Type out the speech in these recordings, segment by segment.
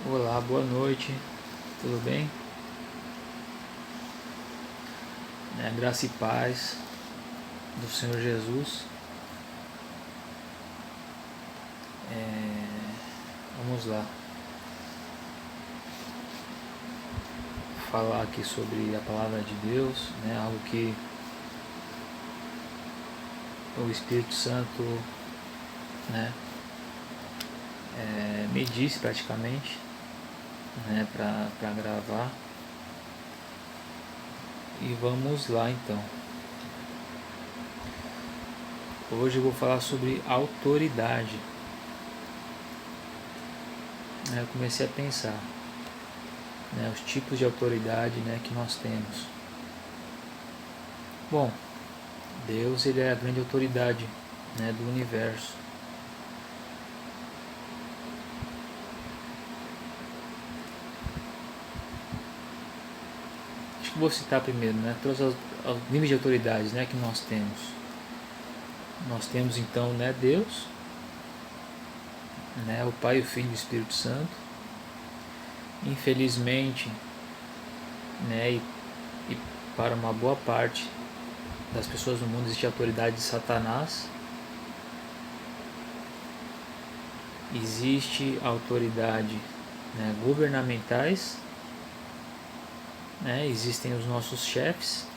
Olá, boa noite, tudo bem? Graça e paz do Senhor Jesus. Vamos lá falar aqui sobre a palavra de Deus, algo que o Espírito Santo né, me disse praticamente para gravar. E vamos lá então. Hoje eu vou falar sobre autoridade. Eu comecei a pensar os tipos de autoridade que nós temos. Bom, Deus ele é a grande autoridade do universo. Acho que vou citar primeiro todos os níveis de autoridades que nós temos. Nós temos então Deus, o Pai, o Filho e o Espírito Santo. Infelizmente, e para uma boa parte das pessoas no mundo existe a autoridade de Satanás. Existe a autoridade governamentais, existem os nossos chefes,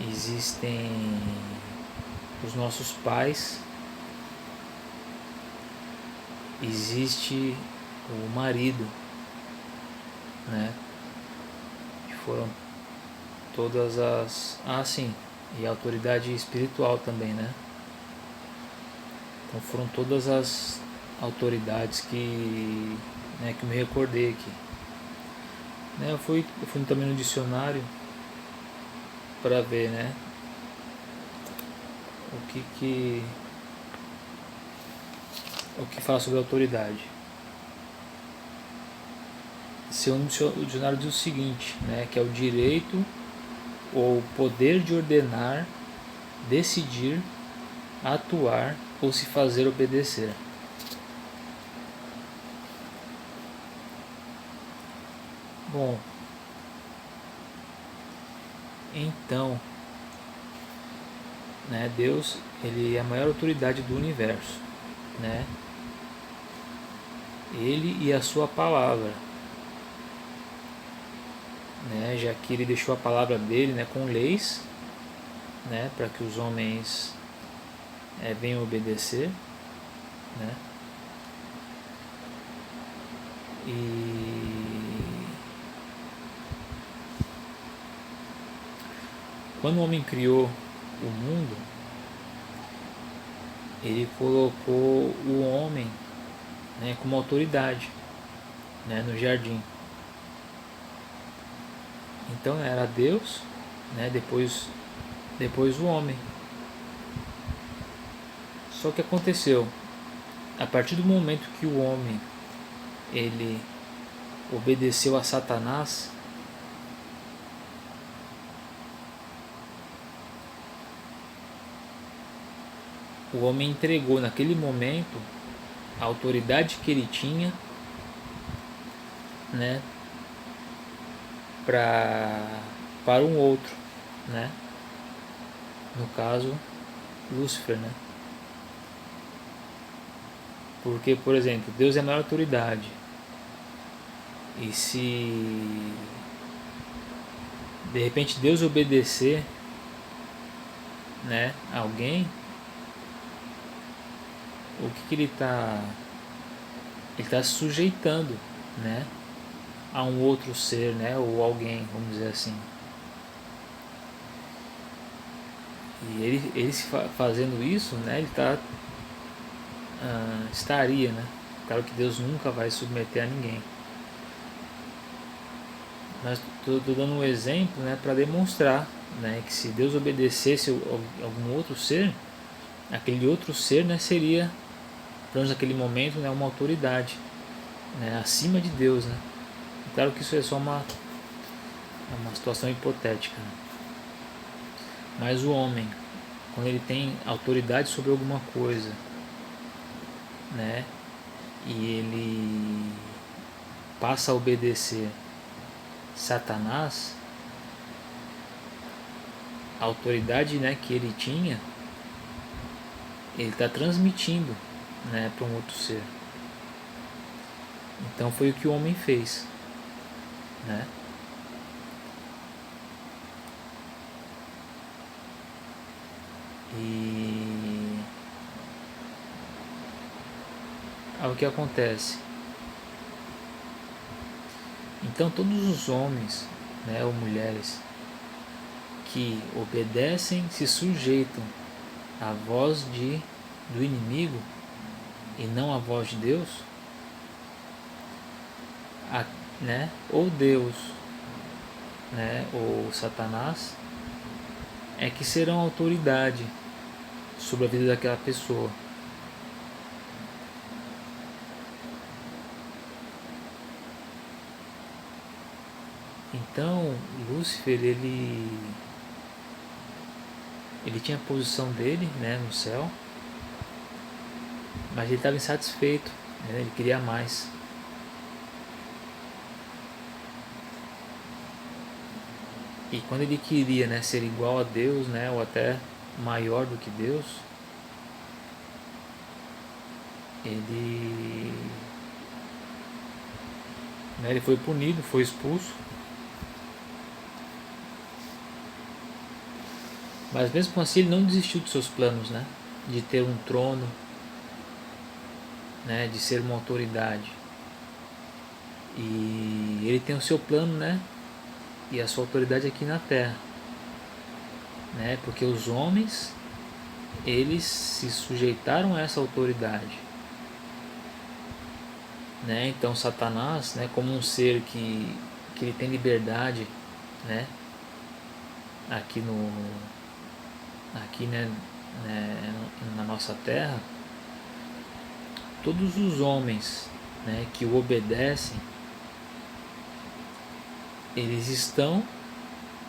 existem os nossos pais, existe o marido, que foram todas as... sim, e a autoridade espiritual também, Então foram todas as autoridades que me recordei aqui. Eu fui também no dicionário para ver o que fala sobre autoridade. O dicionário diz o seguinte, que é o direito ou poder de ordenar, decidir, atuar ou se fazer obedecer. Bom, então, Deus ele é a maior autoridade do universo, Ele e a sua palavra, já que ele deixou a palavra dele com leis, para que os homens venham obedecer, E quando o homem criou o mundo, ele colocou o homem como autoridade no jardim. Então era Deus, depois o homem. Só que aconteceu, a partir do momento que o homem ele obedeceu a Satanás, o homem entregou naquele momento a autoridade que ele tinha para um outro, no caso Lúcifer, Porque, por exemplo, Deus é a maior autoridade. E se de repente Deus obedecer a alguém, o que ele está? Ele está se sujeitando a um outro ser, ou alguém, vamos dizer assim. E ele fazendo isso, ele estaria, Claro que Deus nunca vai submeter a ninguém. Mas estou dando um exemplo para demonstrar que se Deus obedecesse a algum outro ser, aquele outro ser seria, pelo menos naquele momento, uma autoridade acima de Deus. Claro que isso é só uma situação hipotética. Mas o homem, quando ele tem autoridade sobre alguma coisa, né, e ele passa a obedecer Satanás, a autoridade, né, que ele tinha, ele está transmitindo, né, para um outro ser. Então foi o que o homem fez, né? E aí o que acontece? Então todos os homens, né, ou mulheres que obedecem, se sujeitam à voz do inimigo e não à voz de Deus, né, ou Deus, né, ou Satanás, é que serão autoridade sobre a vida daquela pessoa. Então Lúcifer, ele tinha a posição dele, né, no céu, mas ele estava insatisfeito, né, ele queria mais. E quando ele queria, né, ser igual a Deus, né, ou até maior do que Deus, ele foi punido, foi expulso. Mas mesmo assim ele não desistiu dos seus planos, né, de ter um trono, né, de ser uma autoridade. E ele tem o seu plano, né, e a sua autoridade aqui na Terra, né, porque os homens, eles se sujeitaram a essa autoridade, né? Então Satanás, né, como um ser que ele tem liberdade, né, aqui né, na nossa Terra, todos os homens, né, que o obedecem, eles estão,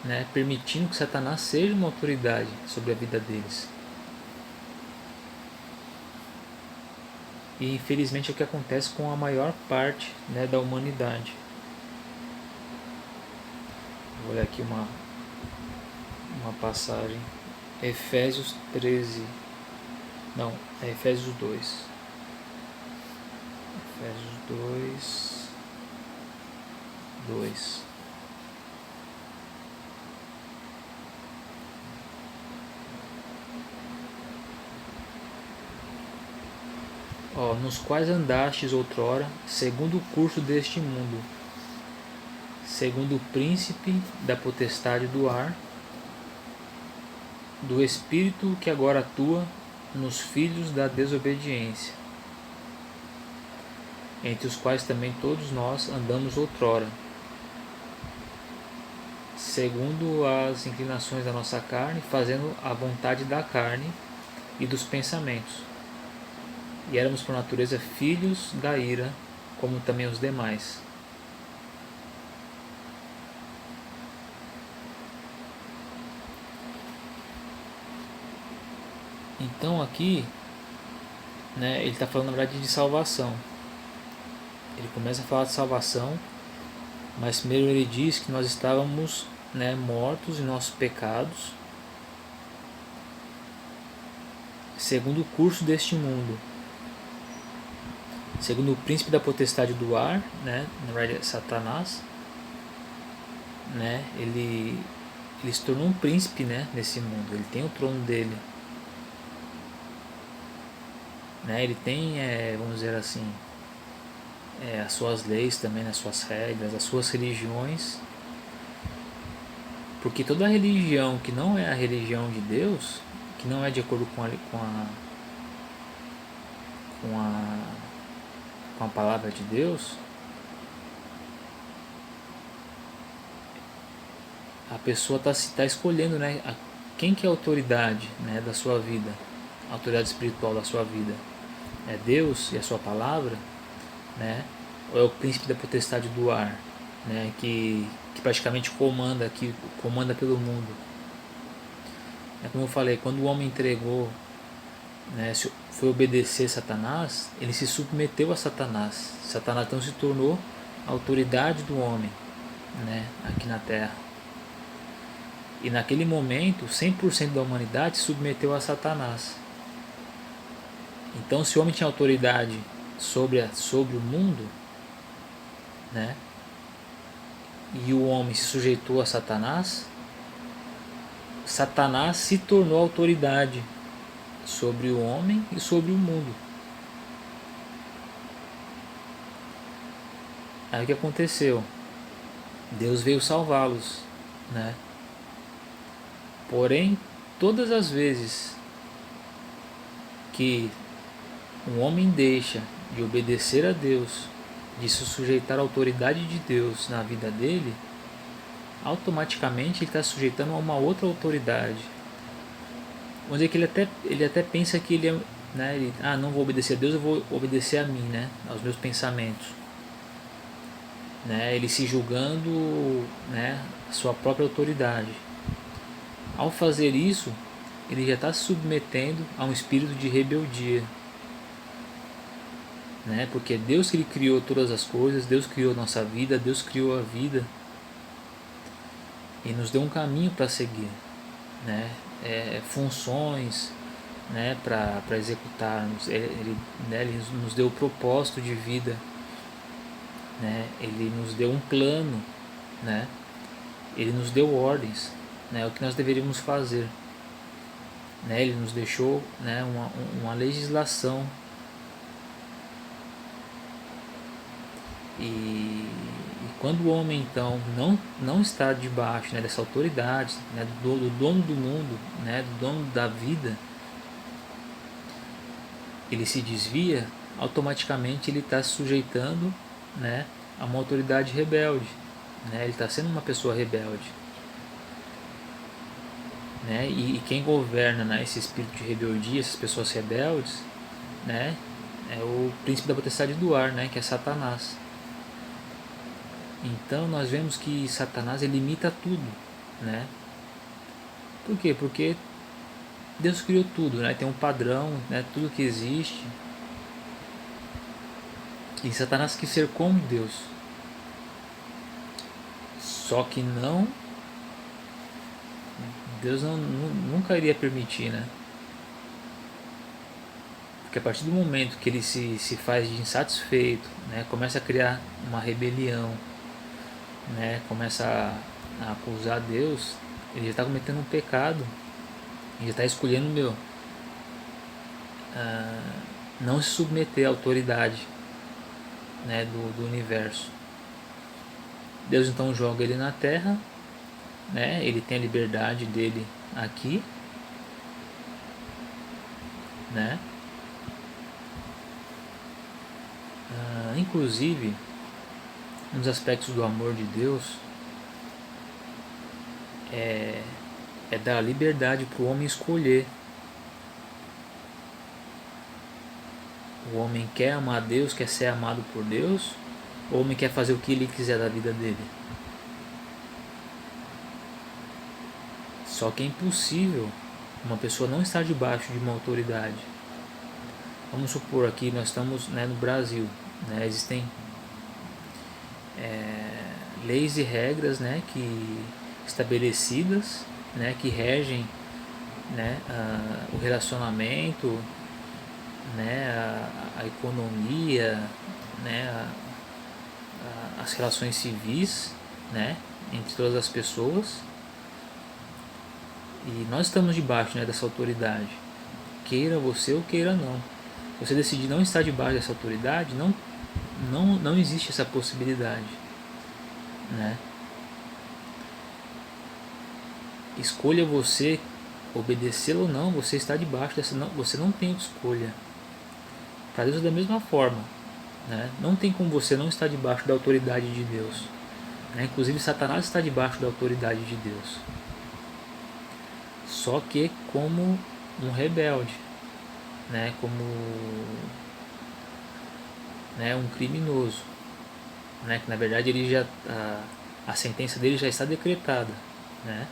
né, permitindo que Satanás seja uma autoridade sobre a vida deles. E infelizmente é o que acontece com a maior parte, né, da humanidade. Vou olhar aqui uma passagem. Efésios 13. Não, é Efésios 2. Efésios 2. Nos quais andastes outrora, segundo o curso deste mundo, segundo o príncipe da potestade do ar, do espírito que agora atua nos filhos da desobediência, entre os quais também todos nós andamos outrora, segundo as inclinações da nossa carne, fazendo a vontade da carne e dos pensamentos. E éramos por natureza filhos da ira, como também os demais. Então aqui, né, ele está falando na verdade de salvação. Ele começa a falar de salvação, mas primeiro ele diz que nós estávamos, né, mortos em nossos pecados, segundo o curso deste mundo, segundo o príncipe da potestade do ar, né, na verdade Satanás, né, ele se tornou um príncipe, né, nesse mundo. Ele tem o trono dele, né, ele tem, vamos dizer assim, as suas leis também, as suas regras, as suas religiões, porque toda religião que não é a religião de Deus, que não é de acordo com a palavra de Deus, a pessoa está escolhendo, né, quem que é a autoridade, né, da sua vida, a autoridade espiritual da sua vida. É Deus e a sua palavra, né, ou é o príncipe da potestade do ar, né, que praticamente comanda pelo mundo. É como eu falei, quando o homem entregou né, se foi obedecer Satanás, ele se submeteu a Satanás. Satanás então se tornou a autoridade do homem, né, aqui na Terra. E naquele momento, 100% da humanidade se submeteu a Satanás. Então, se o homem tinha autoridade sobre o mundo, né, e o homem se sujeitou a Satanás, Satanás se tornou autoridade sobre o homem e sobre o mundo. Aí o que aconteceu? Deus veio salvá-los, né? Porém, todas as vezes que um homem deixa de obedecer a Deus, de se sujeitar à autoridade de Deus na vida dele, automaticamente ele está sujeitando a uma outra autoridade. Vamos dizer que ele até pensa que ele é, né, não vou obedecer a Deus, eu vou obedecer a mim, né, aos meus pensamentos. Né, ele se julgando, né, a sua própria autoridade. Ao fazer isso, ele já está se submetendo a um espírito de rebeldia. Né, porque é Deus que ele criou todas as coisas, Deus criou a nossa vida, Deus criou a vida e nos deu um caminho para seguir, né, funções, né, para executarmos. Ele nos deu o propósito de vida, né, ele nos deu um plano, né, ele nos deu ordens, né, o que nós deveríamos fazer, né, ele nos deixou, né, uma legislação. E quando o homem então não está debaixo, né, dessa autoridade, né, do dono do mundo, né, do dono da vida, ele se desvia, automaticamente ele está se sujeitando, né, a uma autoridade rebelde, né, ele está sendo uma pessoa rebelde, né, e quem governa, né, esse espírito de rebeldia, essas pessoas rebeldes, né, é o príncipe da potestade do ar, né, que é Satanás. Então nós vemos que Satanás ele limita tudo, né? Por quê? Porque Deus criou tudo, né? Tem um padrão, né? Tudo que existe. E Satanás quis ser como Deus. Só que não, Deus nunca iria permitir, né? Porque a partir do momento que ele se faz de insatisfeito, né? Começa a criar uma rebelião, né? Começa a acusar Deus, ele já está cometendo um pecado. Ele está escolhendo não se submeter à autoridade, né, do universo. Deus então joga ele na terra, né, ele tem a liberdade dele aqui, né. Inclusive, um dos aspectos do amor de Deus é dar liberdade para o homem escolher. O homem quer amar a Deus, quer ser amado por Deus, ou o homem quer fazer o que ele quiser da vida dele. Só que é impossível uma pessoa não estar debaixo de uma autoridade. Vamos supor aqui, nós estamos, né, no Brasil, né, existem leis e regras, né, que estabelecidas, né, que regem, né, o relacionamento, né, a economia, né, as relações civis, né, entre todas as pessoas. E nós estamos debaixo, né, dessa autoridade, queira você ou queira não. Você decidir não estar debaixo dessa autoridade, não existe essa possibilidade, né? Escolha você obedecê-lo ou não, você está debaixo dessa, você não tem escolha. Para Deus é da mesma forma, né? Não tem como você não estar debaixo da autoridade de Deus, né? Inclusive Satanás está debaixo da autoridade de Deus, só que como um rebelde, né? Como, né, um criminoso, né? Que na verdade ele já a sentença dele já está decretada, né?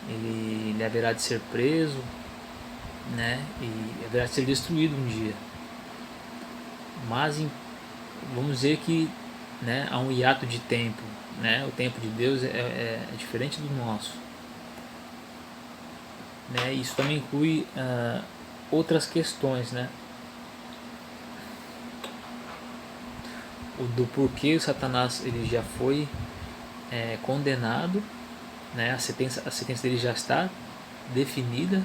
Ele haverá de ser preso, né, e haverá de ser destruído um dia. Mas vamos dizer que, né, há um hiato de tempo, né, o tempo de Deus é diferente do nosso, né, isso também inclui outras questões, né, o do porquê o Satanás ele já foi condenado, né, a sentença dele já está definida,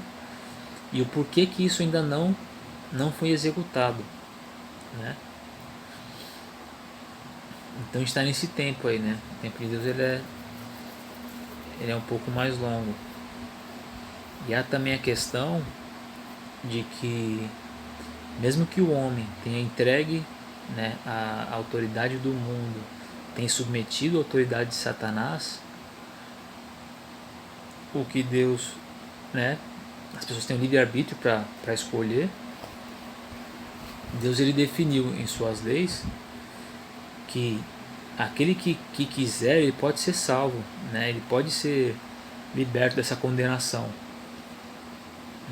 e o porquê que isso ainda não foi executado, né? Então está nesse tempo aí, né? O tempo de Deus ele é um pouco mais longo. E há também a questão de que mesmo que o homem tenha entregue, né, a autoridade do mundo, tenha submetido a autoridade de Satanás, o que Deus, né, as pessoas têm o livre-arbítrio para escolher. Deus ele definiu em suas leis que aquele que quiser, ele pode ser salvo, né? Ele pode ser liberto dessa condenação,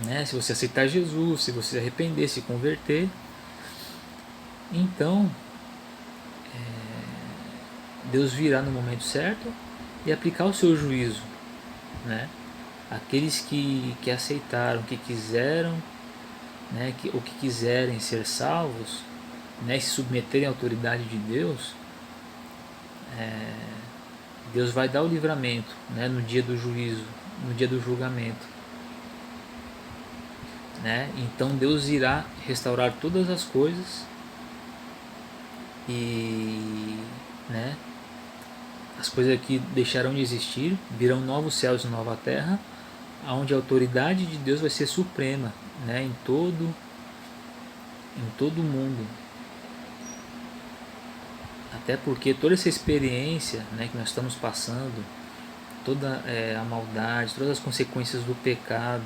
né? Se você aceitar Jesus, se você se arrepender, se converter, então Deus virá no momento certo e aplicar o seu juízo, né? Aqueles que aceitaram, que quiseram, né, ou que quiserem ser salvos, né, se submeterem à autoridade de Deus, Deus vai dar o livramento, né, no dia do juízo, no dia do julgamento, né? Então Deus irá restaurar todas as coisas e, né, as coisas que deixarão de existir, virão novos céus e nova terra, onde a autoridade de Deus vai ser suprema, né, em todo o mundo. Até porque toda essa experiência, né, que nós estamos passando, toda a maldade, todas as consequências do pecado,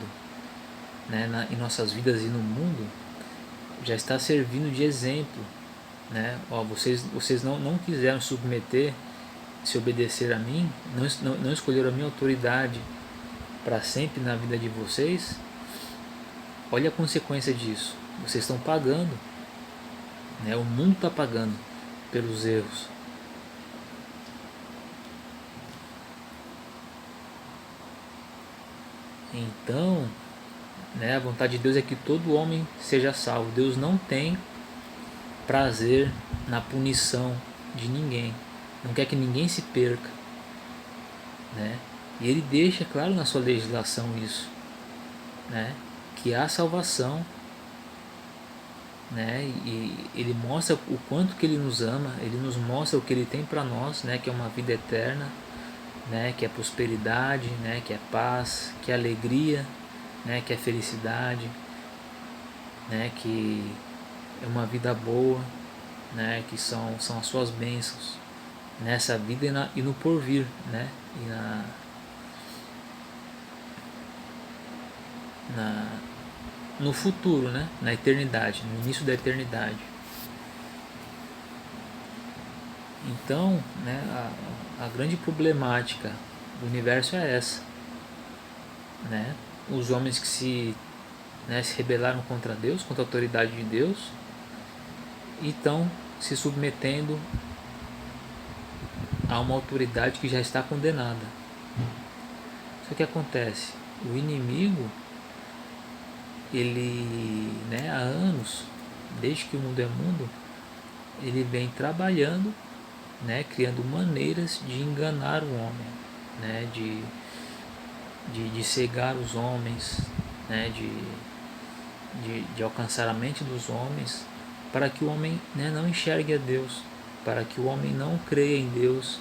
né, em nossas vidas e no mundo, já está servindo de exemplo, né? Ó, vocês não quiseram submeter, se obedecer a mim, não escolheram a minha autoridade para sempre na vida de vocês. Olha a consequência disso. Vocês estão pagando, né? O mundo está pagando pelos erros. Então, né, a vontade de Deus é que todo homem seja salvo. Deus não tem prazer na punição de ninguém. Não quer que ninguém se perca, né? E ele deixa claro na sua legislação isso, né? Que há salvação, né? E ele mostra o quanto que ele nos ama, ele nos mostra o que ele tem para nós, né? Que é uma vida eterna, né? Que é prosperidade, né? Que é paz, que é alegria, né? Que é felicidade, né? Que é uma vida boa, né? Que são as suas bênçãos nessa vida e no porvir, né? E no futuro, né? Na eternidade, no início da eternidade. Então, né, a grande problemática do universo é essa, né? Os homens que se rebelaram contra Deus, contra a autoridade de Deus, e estão se submetendo a uma autoridade que já está condenada. Só que acontece, o inimigo, ele, né, há anos, desde que o mundo é mundo, ele vem trabalhando, né, criando maneiras de enganar o homem, né, de cegar os homens, né, de alcançar a mente dos homens, para que o homem, né, não enxergue a Deus, para que o homem não creia em Deus,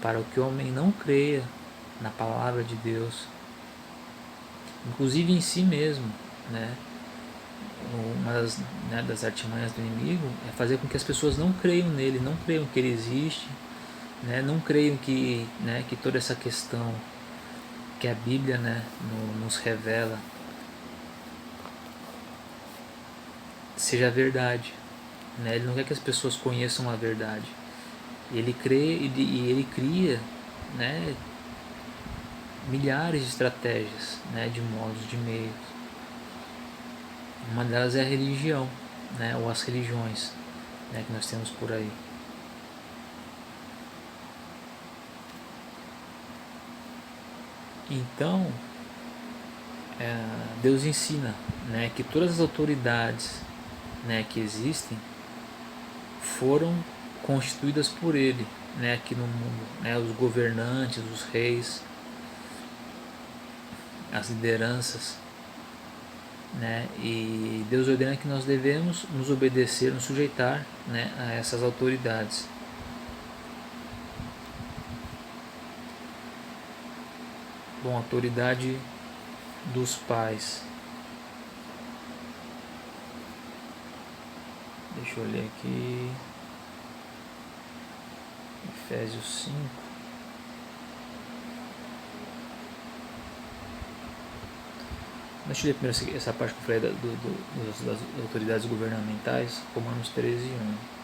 para que o homem não creia na palavra de Deus, inclusive em si mesmo, né? Uma das artimanhas do inimigo é fazer com que as pessoas não creiam nele, não creiam que ele existe, né? Não creiam que toda essa questão que a Bíblia, né, nos revela seja verdade, né? Ele não quer que as pessoas conheçam a verdade. Ele crê e ele cria, né, milhares de estratégias, né, de modos, de meios, Uma delas é a religião, né, ou as religiões, né, que nós temos por aí. Então, Deus ensina, né, que todas as autoridades, né, que existem foram constituídas por Ele, né, aqui no mundo, né, os governantes, os reis, as lideranças, né, e Deus ordena que nós devemos nos obedecer, nos sujeitar, né, a essas autoridades. Bom, autoridade dos pais. Deixa eu ler aqui. Efésios 5. Deixa eu ler primeiro essa parte que eu falei das autoridades governamentais, Romanos 13:1.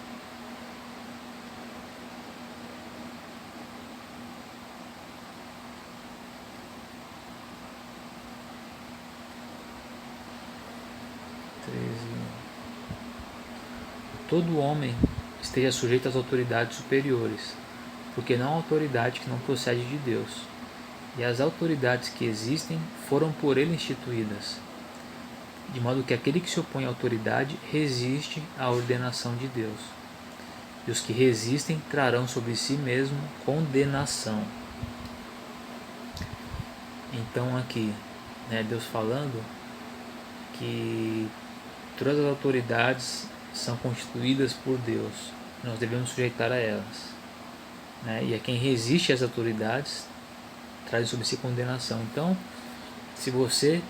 Todo homem esteja sujeito às autoridades superiores, porque não há autoridade que não procede de Deus, e as autoridades que existem foram por ele instituídas, de modo que aquele que se opõe à autoridade resiste à ordenação de Deus, e os que resistem trarão sobre si mesmo condenação. Então aqui, né, Deus falando que todas as autoridades são constituídas por Deus, nós devemos sujeitar a elas, né? E a quem resiste às autoridades traz sobre si condenação. Então, se você,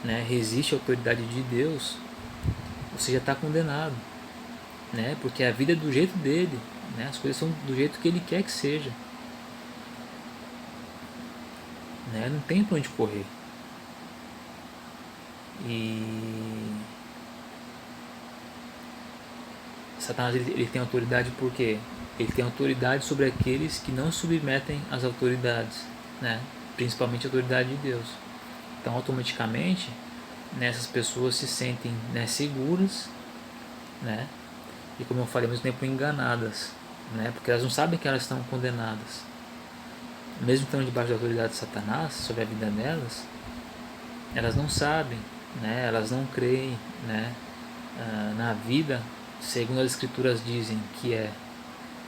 né, resiste à autoridade de Deus, você já está condenado, né? Porque a vida é do jeito dele, né? As coisas são do jeito que ele quer que seja, né? Não tem para onde correr. E Satanás ele tem autoridade porque ele tem autoridade sobre aqueles que não submetem às autoridades, né? Principalmente a autoridade de Deus. Então, automaticamente, essas pessoas se sentem, né, seguras, né? E como eu falei, ao mesmo tempo enganadas, né? Porque elas não sabem que elas estão condenadas. Mesmo estando debaixo da autoridade de Satanás sobre a vida delas, elas não sabem, né? Elas não creem, né, na vida segundo as escrituras dizem que é,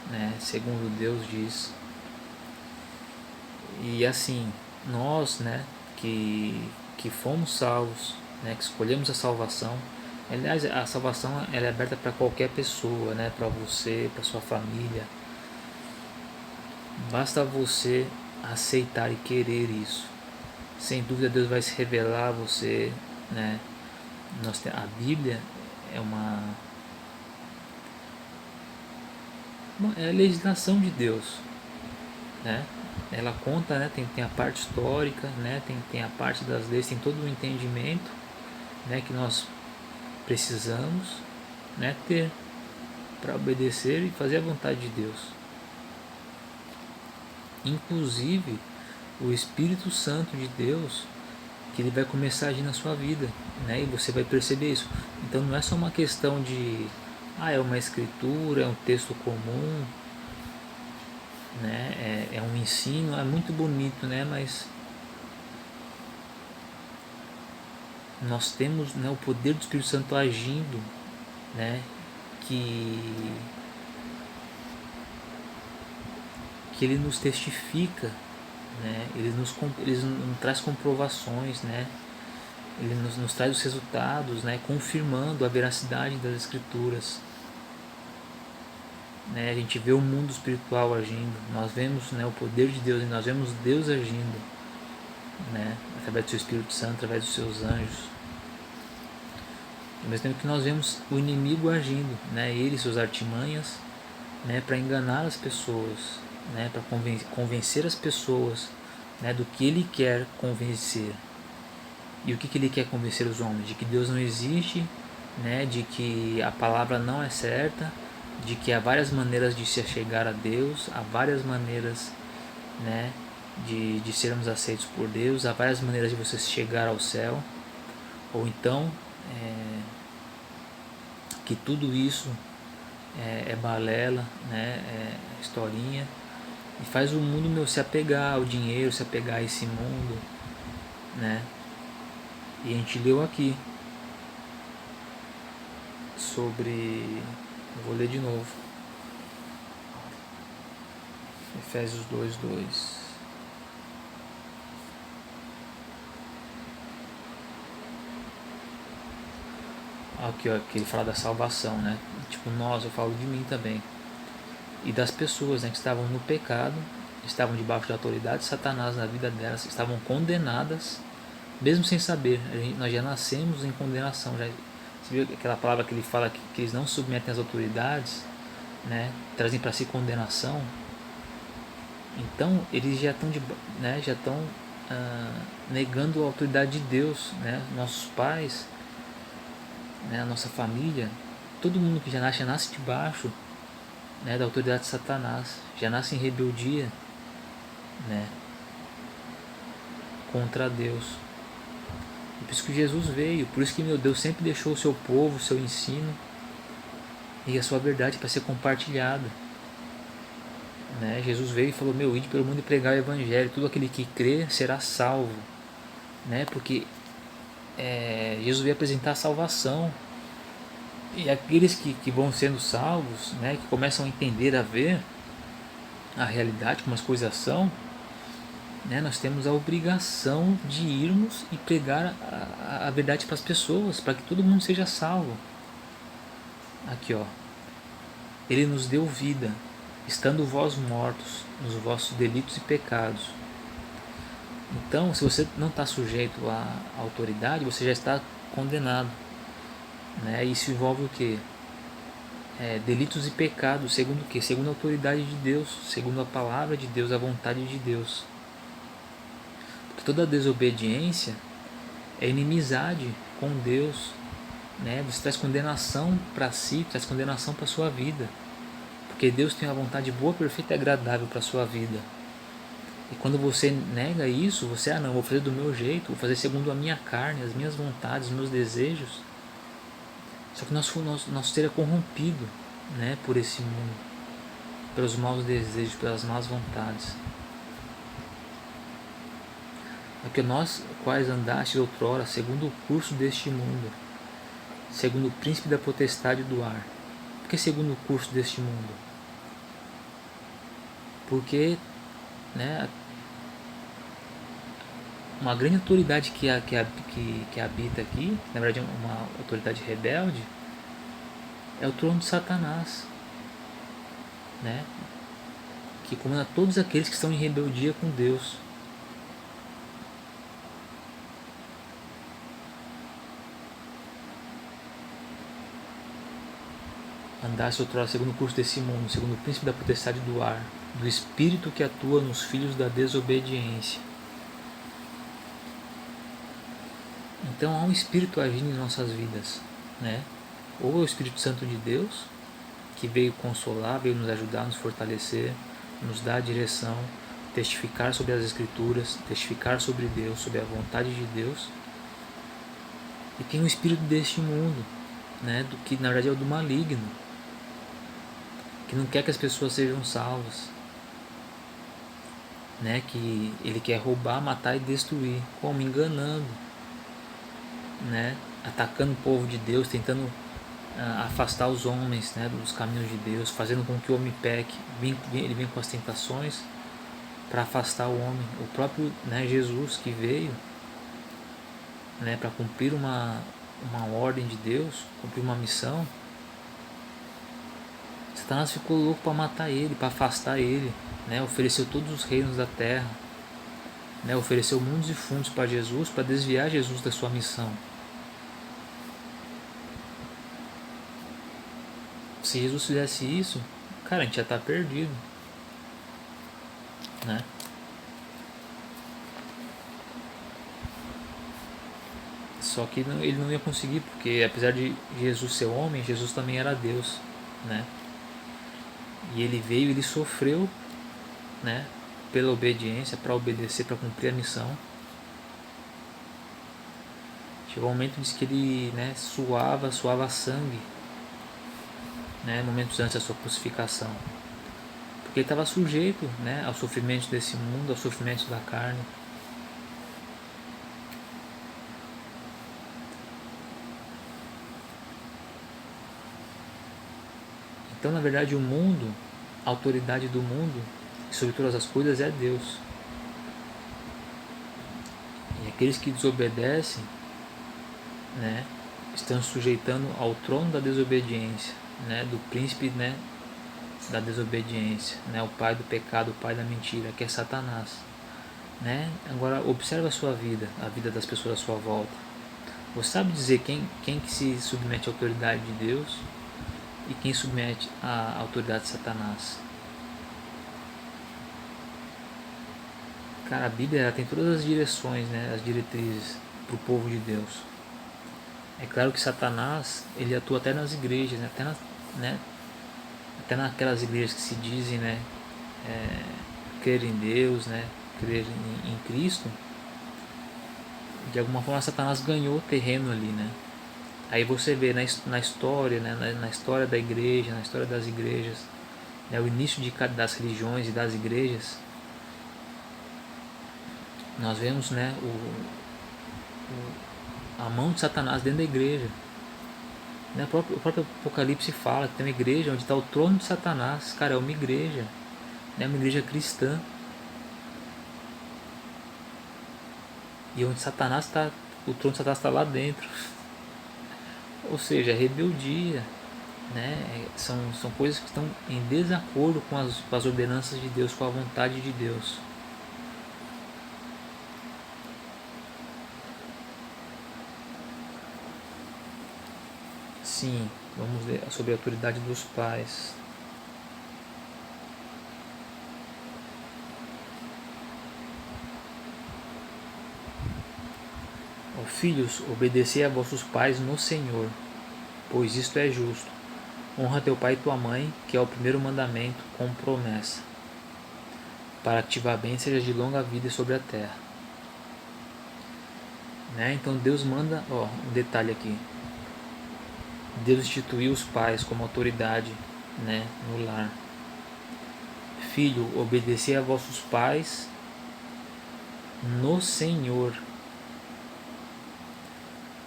né, segundo Deus diz. E assim, nós, né, que fomos salvos, né, que escolhemos a salvação. Aliás, a salvação ela é aberta para qualquer pessoa, né, para você, para sua família. Basta você aceitar e querer isso. Sem dúvida Deus vai se revelar a você, né? A Bíblia é é a legislação de Deus, né? Ela conta, né? Tem a parte histórica, né? Tem a parte das leis, tem todo o entendimento, né? Que nós precisamos, né? Ter para obedecer e fazer a vontade de Deus. Inclusive o Espírito Santo de Deus, que ele vai começar a agir na sua vida, né? E você vai perceber isso. Então não é só uma questão de é uma escritura, é um texto comum, né? É um ensino, é muito bonito, né? Mas nós temos, né, o poder do Espírito Santo agindo, né? Que ele nos testifica, né? Ele nos traz comprovações, né? Ele nos traz os resultados, né? Confirmando a veracidade das escrituras. Né? A gente vê o mundo espiritual agindo, nós vemos, né, o poder de Deus e nós vemos Deus agindo, né? Através do seu Espírito Santo, através dos seus anjos. Ao mesmo tempo que nós vemos o inimigo agindo, né? Ele e suas artimanhas, né, para enganar as pessoas, né, para convencer as pessoas, né, do que ele quer convencer. E o que ele quer convencer os homens? De que Deus não existe, né, de que a palavra não é certa, de que há várias maneiras de se achegar a Deus, há várias maneiras, né, de sermos aceitos por Deus, há várias maneiras de você chegar ao céu. Ou então que tudo isso é balela, né? É historinha, e faz o mundo se apegar ao dinheiro, se apegar a esse mundo, né? E a gente leu aqui sobre, vou ler de novo, Efésios 2:2. Aqui, ó, que ele fala da salvação, né? Tipo, nós, eu falo de mim também. E das pessoas, né, que estavam no pecado, estavam debaixo da autoridade de Satanás na vida delas, estavam condenadas, mesmo sem saber. Nós já nascemos em condenação. Você viu aquela palavra que ele fala que eles não submetem às autoridades, né? Trazem para si condenação. Então, eles já estão, né, já estão negando a autoridade de Deus, né? Nossos pais, né, a nossa família, todo mundo que já nasce debaixo, né, da autoridade de Satanás, já nasce em rebeldia, né, contra Deus. E por isso que Jesus veio, por isso que meu Deus sempre deixou o seu povo, o seu ensino e a sua verdade para ser compartilhada, né? Jesus veio e falou: meu, ide pelo mundo e pregar o evangelho, todo aquele que crê será salvo, né? Porque Jesus veio apresentar a salvação. E aqueles que vão sendo salvos, né, que começam a entender, a ver a realidade, como as coisas são, né, nós temos a obrigação de irmos e pregar a verdade para as pessoas, para que todo mundo seja salvo. Aqui, ó. Ele nos deu vida, estando vós mortos nos vossos delitos e pecados. Então, se você não está sujeito à autoridade, você já está condenado, né? Isso envolve o quê? Delitos e pecados, segundo o quê? Segundo a autoridade de Deus, segundo a palavra de Deus, a vontade de Deus. Porque toda desobediência é inimizade com Deus, né? Você traz condenação para si, traz condenação para a sua vida, porque Deus tem uma vontade boa, perfeita e agradável para a sua vida. E quando você nega isso, você, não, vou fazer do meu jeito, vou fazer segundo a minha carne, as minhas vontades, os meus desejos. Só que nosso ser é corrompido, né, por esse mundo, pelos maus desejos, pelas más vontades. Porque nós, quais andastes outrora, segundo o curso deste mundo, segundo o príncipe da potestade do ar. Por que segundo o curso deste mundo? Porque, né, uma grande autoridade que habita aqui, na verdade uma autoridade rebelde, é o trono de Satanás, né, que comanda todos aqueles que estão em rebeldia com Deus. Andasse outrora segundo o curso desse mundo, segundo o príncipe da potestade do ar, do espírito que atua nos filhos da desobediência. Então há um espírito agindo em nossas vidas, né? Ou é o Espírito Santo de Deus, que veio consolar, veio nos ajudar, nos fortalecer, nos dar a direção, testificar sobre as Escrituras, testificar sobre Deus, sobre a vontade de Deus. E tem o espírito deste mundo, né? Do que na verdade é o do maligno, que não quer que as pessoas sejam salvas, né? Que ele quer roubar, matar e destruir, como enganando, né? Atacando o povo de Deus, tentando afastar os homens, né, dos caminhos de Deus, fazendo com que o homem peque. Ele vem com as tentações para afastar o homem. O próprio, né, Jesus, que veio, né, para cumprir uma ordem de Deus, cumprir uma missão, Satanás ficou louco para matar ele, para afastar ele, né, ofereceu todos os reinos da terra, né, ofereceu mundos e fundos para Jesus, para desviar Jesus da sua missão. Se Jesus fizesse isso, cara, a gente já está perdido, né? Só que ele não ia conseguir, porque apesar de Jesus ser homem, Jesus também era Deus, né? E ele veio, ele sofreu, né, pela obediência, para obedecer, para cumprir a missão. Chegou um momento diz que ele, né, suava sangue, né, momentos antes da sua crucificação, porque ele estava sujeito, né, aos sofrimentos desse mundo, aos sofrimentos da carne. Então, na verdade, o mundo, a autoridade do mundo e sobre todas as coisas é Deus. E aqueles que desobedecem, né, estão sujeitando ao trono da desobediência, né, do príncipe, né, da desobediência, né, o pai do pecado, o pai da mentira, que é Satanás, né? Agora observa a sua vida, a vida das pessoas à sua volta. Você sabe dizer quem que se submete à autoridade de Deus e quem submete à autoridade de Satanás? Cara, a Bíblia ela tem todas as direções, né, as diretrizes para o povo de Deus. É claro que Satanás ele atua até nas igrejas, né, até naquelas igrejas que se dizem, né, crer em Deus, né, crer em Cristo. De alguma forma Satanás ganhou terreno ali, né? Aí você vê na história, né, na história da igreja, na história das igrejas, né, o início das religiões e das igrejas, nós vemos, né, a mão de Satanás dentro da igreja. Né, o próprio Apocalipse fala que tem uma igreja onde está o trono de Satanás. Cara, é uma igreja, né, uma igreja cristã. E onde Satanás está, o trono de Satanás está lá dentro. Ou seja, rebeldia, né? São coisas que estão em desacordo com as ordenanças de Deus, com a vontade de Deus. Sim, vamos ler sobre a autoridade dos pais. Ó filhos, obedecei a vossos pais no Senhor, pois isto é justo. Honra teu pai e tua mãe, que é o primeiro mandamento, com promessa, para que te vá bem e sejas de longa vida sobre a terra. Né? Então Deus manda, ó, um detalhe aqui. Deus instituiu os pais como autoridade, né, no lar. Filho, obedecei a vossos pais no Senhor.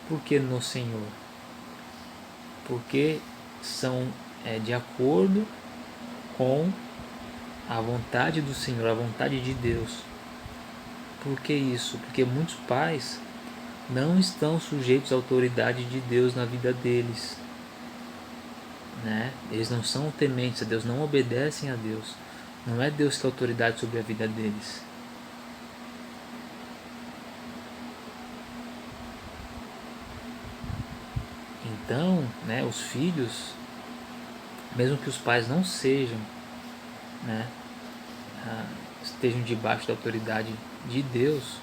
Por que no Senhor? Porque são de acordo com a vontade do Senhor, a vontade de Deus. Por que isso? Porque muitos pais não estão sujeitos à autoridade de Deus na vida deles, né? Eles não são tementes a Deus, não obedecem a Deus. Não é Deus que é autoridade sobre a vida deles. Então, né, os filhos, mesmo que os pais não sejam, né, estejam debaixo da autoridade de Deus,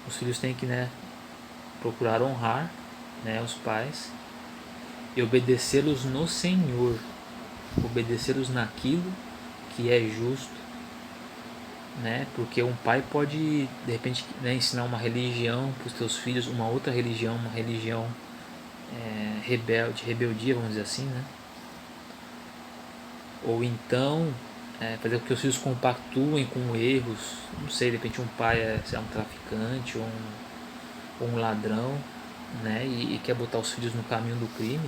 os filhos têm que, né, procurar honrar, né, os pais e obedecê-los no Senhor, obedecê-los naquilo que é justo, né, porque um pai pode de repente, né, ensinar uma religião para os seus filhos, uma outra religião, uma religião rebeldia, vamos dizer assim, né, ou então fazer com que os filhos compactuem com erros. Não sei, de repente um pai é um traficante ou um ladrão, né, e quer botar os filhos no caminho do crime.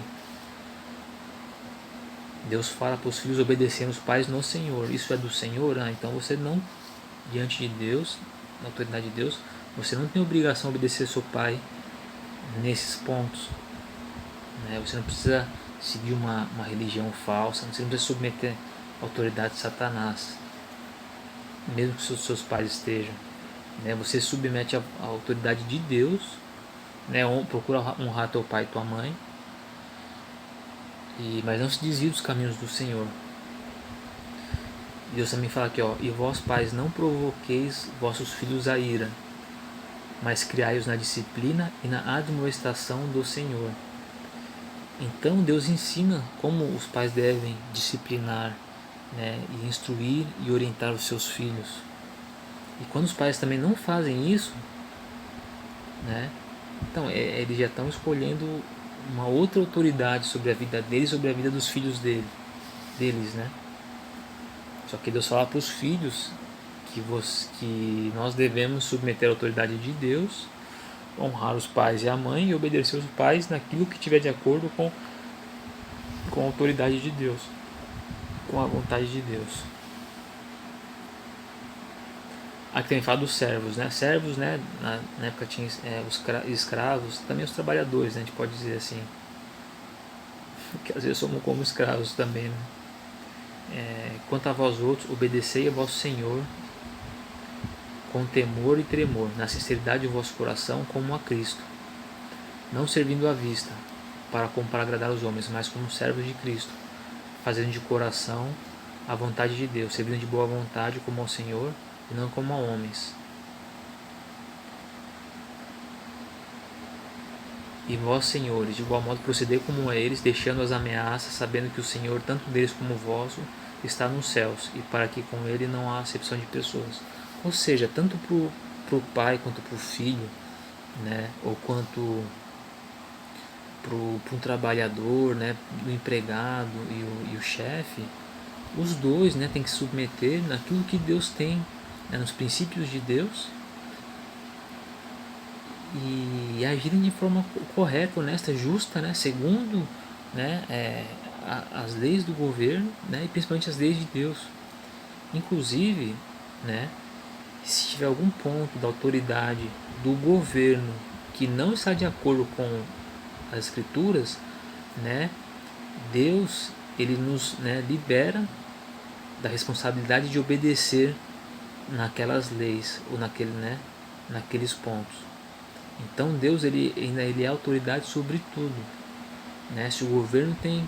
Deus fala para os filhos obedecerem os pais no Senhor. Isso é do Senhor? Então você não, diante de Deus, na autoridade de Deus, você não tem obrigação de obedecer seu pai nesses pontos, né? Você não precisa seguir uma religião falsa, você não precisa submeter a autoridade de Satanás, mesmo que os seus pais estejam, né? Você submete a autoridade de Deus, né? Procura honrar teu pai e tua mãe, mas não se desvie dos caminhos do Senhor. Deus também fala aqui, ó, e vós pais não provoqueis vossos filhos a ira, mas criai-os na disciplina e na admoestação do Senhor. Então Deus ensina como os pais devem disciplinar, né, e instruir e orientar os seus filhos. E quando os pais também não fazem isso, né? Então eles já estão escolhendo uma outra autoridade sobre a vida deles, sobre a vida dos filhos deles, né? Só que Deus fala para os filhos que nós devemos submeter a autoridade de Deus, honrar os pais e a mãe e obedecer os pais naquilo que estiver de acordo com a autoridade de Deus, com a vontade de Deus. Aqui também fala dos servos, né? Servos, né? Na época tinha os escravos, também os trabalhadores, né? A gente pode dizer assim, que às vezes somos como escravos também, né? Quanto a vós outros, obedecei a vosso Senhor com temor e tremor, na sinceridade do vosso coração, como a Cristo, não servindo à vista, para agradar os homens, mas como servos de Cristo, fazendo de coração a vontade de Deus, servindo de boa vontade como ao Senhor e não como a homens. E vós, senhores, de igual modo procedei como a eles, deixando as ameaças, sabendo que o Senhor, tanto deles como vosso, está nos céus, e para que com ele não há acepção de pessoas. Ou seja, tanto para o pai quanto para o filho, né, ou quanto para um trabalhador, né, do empregado e o chefe, os dois, né, têm que se submeter naquilo que Deus tem, né, nos princípios de Deus, e agirem de forma correta, honesta, justa, né, segundo, né, as leis do governo, né, e principalmente as leis de Deus. Inclusive, né, se tiver algum ponto da autoridade do governo que não está de acordo com as escrituras, né, Deus ele nos, né, libera da responsabilidade de obedecer naquelas leis ou naqueles pontos. Então Deus ele é autoridade sobre tudo, né? Se o governo tem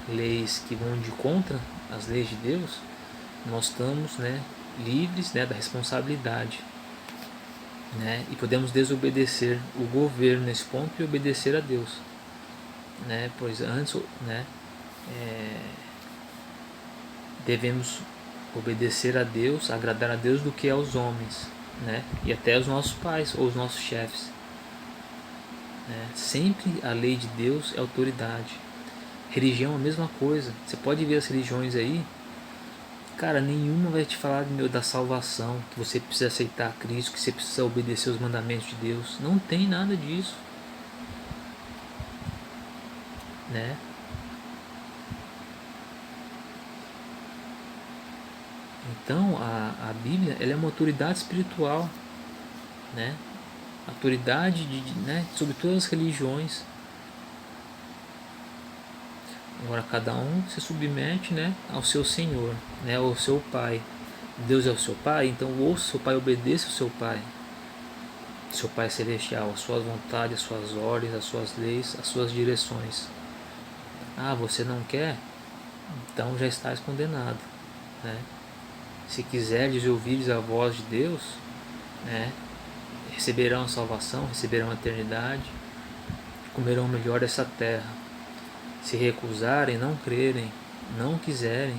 leis que vão de contra as leis de Deus, nós estamos, né, livres, né, da responsabilidade, né? E podemos desobedecer o governo nesse ponto e obedecer a Deus, né? Pois antes, né, devemos obedecer a Deus, agradar a Deus do que aos homens, né? E até aos nossos pais ou os nossos chefes. Sempre a lei de Deus é autoridade. Religião é a mesma coisa. Você pode ver as religiões aí, cara, nenhuma vai te falar da salvação, que você precisa aceitar Cristo, que você precisa obedecer os mandamentos de Deus. Não tem nada disso, né? Então a Bíblia ela é uma autoridade espiritual, né? Autoridade né, sobre todas as religiões. Agora cada um se submete, né, ao seu Senhor, né, ao seu Pai. Deus é o seu Pai, então ouça o seu Pai, obedeça o seu Pai. Seu Pai Celestial, as suas vontades, as suas ordens, as suas leis, as suas direções. Ah, você não quer? Então já estás condenado, né? Se quiseres e ouvires a voz de Deus, né, receberão a salvação, receberão a eternidade, comerão melhor dessa terra. Se recusarem, não crerem, não quiserem,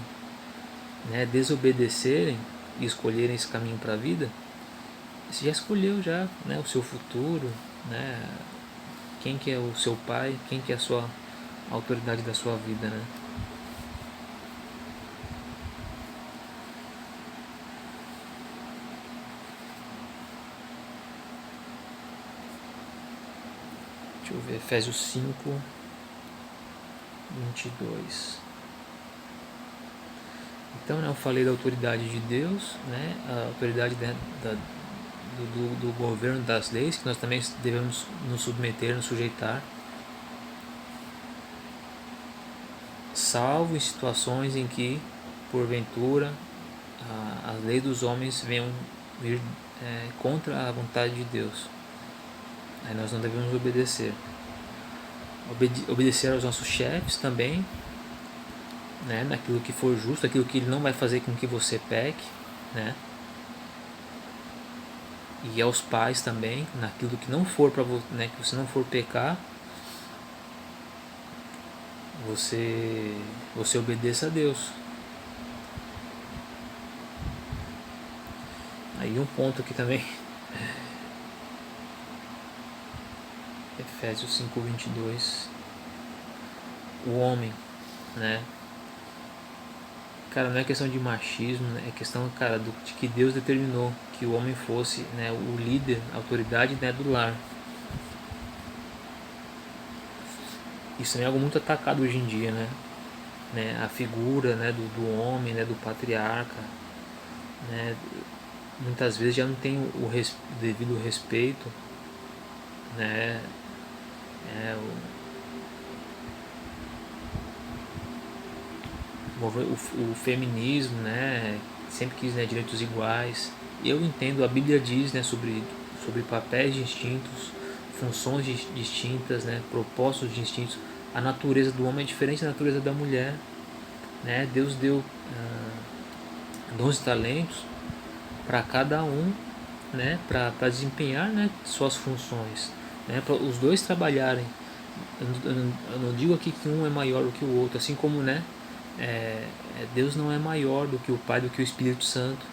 né, desobedecerem e escolherem esse caminho para a vida, você já escolheu já, né, o seu futuro, né, quem que é o seu pai, quem que é a autoridade da sua vida, né? Deixa eu ver, Efésios 5, 22. Então, né, eu falei da autoridade de Deus, né, a autoridade do governo das leis, que nós também devemos nos submeter, nos sujeitar, salvo em situações em que, porventura, as leis dos homens venham vir contra a vontade de Deus. Aí nós não devemos obedecer. Obedecer aos nossos chefes também, né, naquilo que for justo, aquilo que ele não vai fazer com que você peque, né? E aos pais também, naquilo que não for para você, né, que você não for pecar, você obedeça a Deus. Aí um ponto aqui também Efésios 5:22. O homem, né? Cara, não é questão de machismo, né? É questão, cara, de que Deus determinou que o homem fosse, né, o líder, a autoridade, né, do lar. Isso é algo muito atacado hoje em dia, né? A figura, né, do homem, né, do patriarca, né? Muitas vezes já não tem o devido respeito, né? É, o feminismo, né? Sempre quis, né, direitos iguais. Eu entendo, a Bíblia diz, né, sobre papéis distintos, funções distintas, né, propósitos distintos. A natureza do homem é diferente da natureza da mulher, né? Deus deu dons e talentos para cada um, né, para desempenhar, né, suas funções, né, para os dois trabalharem. Eu não digo aqui que um é maior do que o outro, assim como, né, Deus não é maior do que o Pai, do que o Espírito Santo.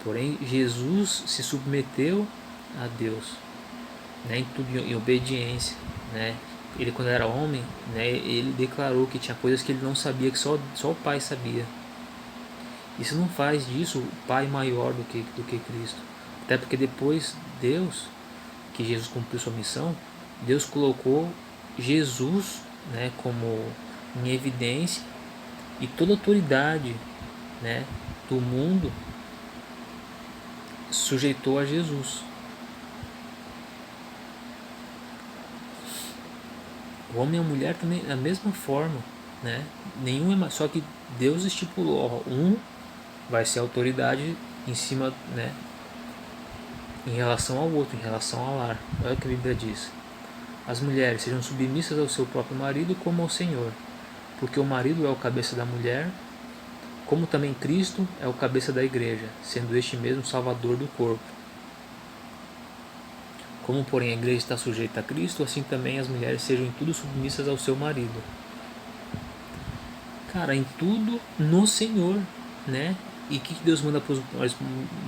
Porém, Jesus se submeteu a Deus, né, em tudo, em obediência, né. Ele, quando era homem, né, ele declarou que tinha coisas que ele não sabia, que só o Pai sabia. Isso não faz disso o Pai maior do que Cristo. Até porque depois Deus, que Jesus cumpriu sua missão, Deus colocou Jesus, né, como em evidência, e toda autoridade, né, do mundo sujeitou a Jesus. O homem e a mulher também da mesma forma, né? Nenhum é mais, só que Deus estipulou, ó, um vai ser autoridade em cima, né, em relação ao outro, em relação ao lar. Olha o que a Bíblia diz: as mulheres sejam submissas ao seu próprio marido como ao Senhor, porque o marido é o cabeça da mulher, como também Cristo é o cabeça da igreja, sendo este mesmo salvador do corpo. Como, porém, a igreja está sujeita a Cristo, assim também as mulheres sejam em tudo submissas ao seu marido. Cara, em tudo no Senhor, né? E o que Deus manda para os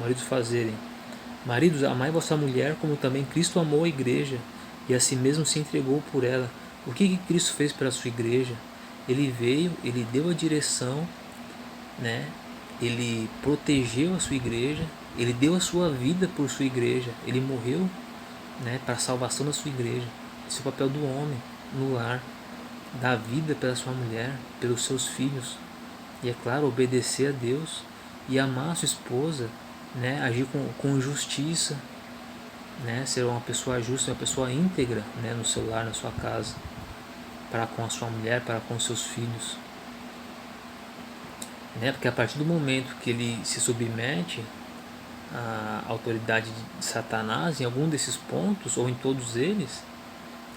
maridos fazerem? Maridos, amai vossa mulher como também Cristo amou a igreja e a si mesmo se entregou por ela. O que Cristo fez para a sua igreja? Ele veio, ele deu a direção, né? Ele protegeu a sua igreja, ele deu a sua vida por sua igreja, ele morreu, né, para a salvação da sua igreja. Esse é o papel do homem no lar, dar vida pela sua mulher, pelos seus filhos, e é claro, obedecer a Deus e amar a sua esposa, né, agir com justiça, né, ser uma pessoa justa, uma pessoa íntegra, né, no seu lar, na sua casa, para com a sua mulher, para com os seus filhos, né, porque a partir do momento que ele se submete à autoridade de Satanás em algum desses pontos ou em todos eles,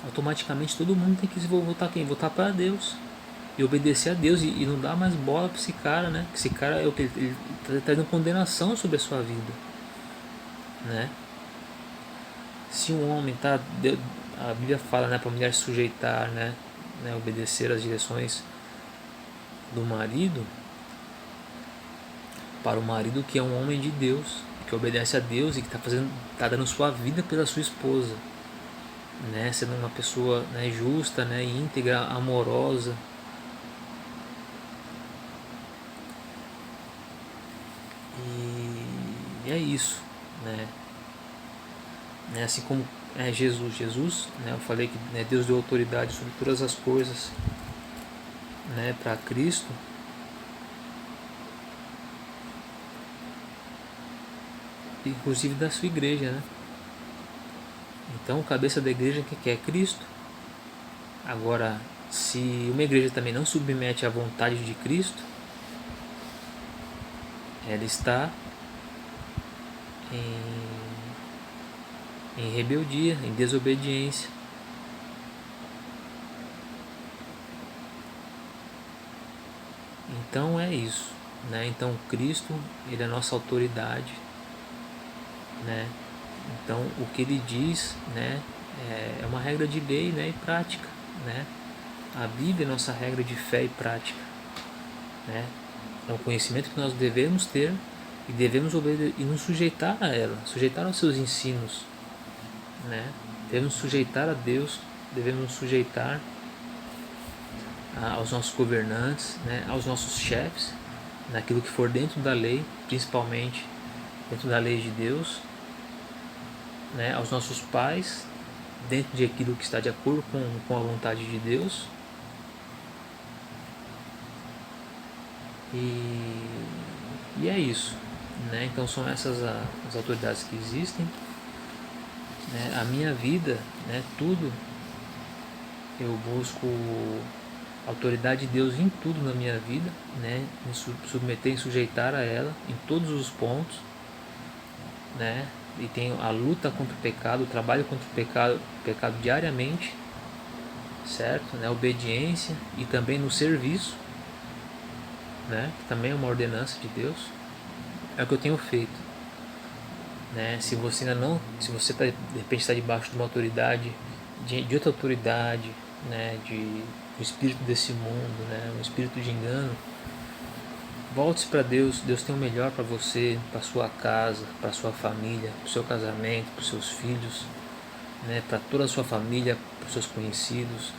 automaticamente todo mundo tem que voltar quem? Voltar para Deus e obedecer a Deus e não dar mais bola para esse cara, né? Esse cara é o que ele está trazendo condenação sobre a sua vida, né? Se um homem tá, a Bíblia fala, né, para a mulher sujeitar, né, obedecer às direções do marido, para o marido que é um homem de Deus, que obedece a Deus e que tá dando sua vida pela sua esposa, né, sendo uma pessoa, né, justa, né, íntegra, amorosa. E é isso, né? Assim como Jesus, né, eu falei que, né, Deus deu autoridade sobre todas as coisas, né, para Cristo. Inclusive da sua igreja, né? Então, o cabeça da igreja que é Cristo. Agora, se uma igreja também não submete à vontade de Cristo, ela está em rebeldia, em desobediência. Então é isso, né? Então Cristo, ele é a nossa autoridade, né? Então o que ele diz, né, é uma regra de lei, né, e prática, né? A Bíblia é nossa regra de fé e prática, né? É um conhecimento que nós devemos ter e devemos obedecer e nos sujeitar a ela, sujeitar aos seus ensinos, né? Devemos sujeitar a Deus devemos nos sujeitar aos nossos governantes, né, aos nossos chefes, naquilo que for dentro da lei, principalmente dentro da lei de Deus, né, aos nossos pais, dentro de aquilo que está de acordo com a vontade de Deus. E é isso, né? Então são essas as autoridades que existem, né? A minha vida, né? Tudo eu busco a autoridade de Deus em tudo na minha vida, né? Me submeter e sujeitar a ela em todos os pontos, né? E tenho a luta contra o pecado, o trabalho contra o pecado diariamente, certo? Né? Obediência e também no serviço, né? Que também é uma ordenança de Deus. É o que eu tenho feito, né? Se você ainda não, se você de repente está debaixo de uma autoridade, de outra autoridade, né? De um espírito desse mundo, né? Um espírito de engano, volte-se para Deus. Deus tem o melhor para você, para sua casa, para sua família, para o seu casamento, para os seus filhos, né? Para toda a sua família, para os seus conhecidos,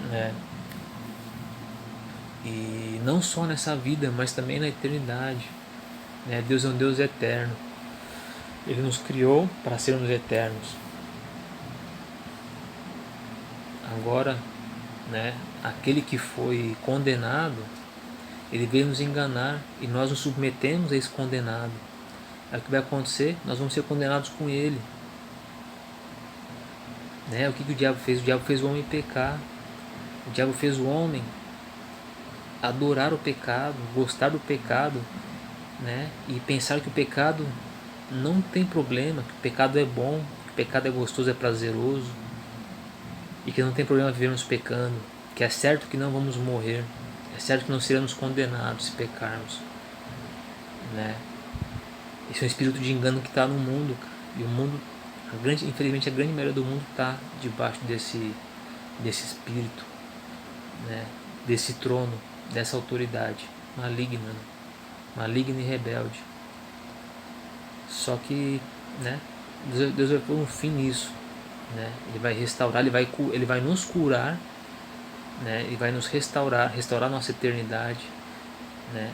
né? E não só nessa vida, mas também na eternidade, né? Deus é um Deus eterno. Ele nos criou para sermos eternos. Agora, né, aquele que foi condenado, ele veio nos enganar e nós nos submetemos a esse condenado. Aí o que vai acontecer? Nós vamos ser condenados com ele. Né? O que o diabo fez? O diabo fez o homem pecar. O diabo fez o homem adorar o pecado, gostar do pecado, né? E pensar que o pecado não tem problema, que o pecado é bom, que o pecado é gostoso, é prazeroso, e que não tem problema vivermos pecando, que é certo que não vamos morrer, é certo que não seremos condenados se pecarmos, né? Esse é um espírito de engano que está no mundo, cara. E o mundo, infelizmente a grande maioria do mundo está debaixo desse espírito, né? Desse trono, dessa autoridade maligna, né? Maligna e rebelde. Só que, né, Deus vai pôr um fim nisso, né? Ele vai restaurar, ele vai nos curar, né? Ele vai nos restaurar nossa eternidade, né?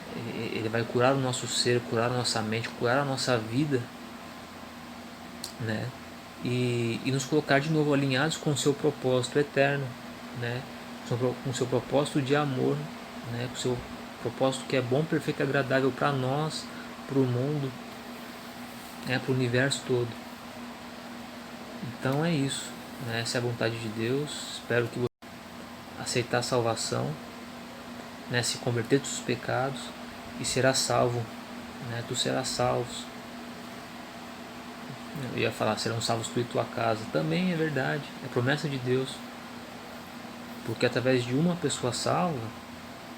Ele vai curar o nosso ser, curar a nossa mente, curar a nossa vida, né? E nos colocar de novo alinhados com o seu propósito eterno, né? Com o seu propósito de amor, né? Com o seu propósito que é bom, perfeito e agradável para nós, para o mundo, né? Para o universo todo. Então é isso, né? Essa é a vontade de Deus. Espero que você aceitar a salvação, né? Se converter dos seus pecados e será salvo, né? Tu serás salvo. Eu ia falar, serão salvos tu e tua casa. Também é verdade, é promessa de Deus. Porque através de uma pessoa salva,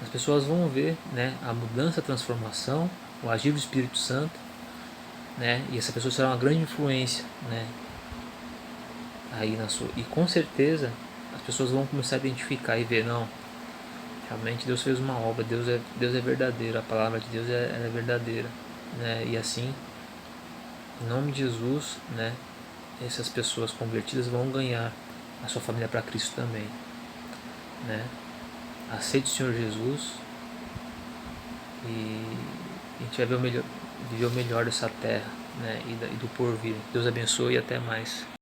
as pessoas vão ver, né, a mudança, a transformação, o agir do Espírito Santo, né, e essa pessoa será uma grande influência, né, aí na sua. E com certeza as pessoas vão começar a identificar e ver, não, realmente Deus fez uma obra, Deus é verdadeiro, a palavra de Deus é verdadeira, né, e assim, em nome de Jesus, né, essas pessoas convertidas vão ganhar a sua família para Cristo também, né. Aceite o Senhor Jesus e a gente vai ver viver o melhor dessa terra, né, e do porvir. Deus abençoe e até mais.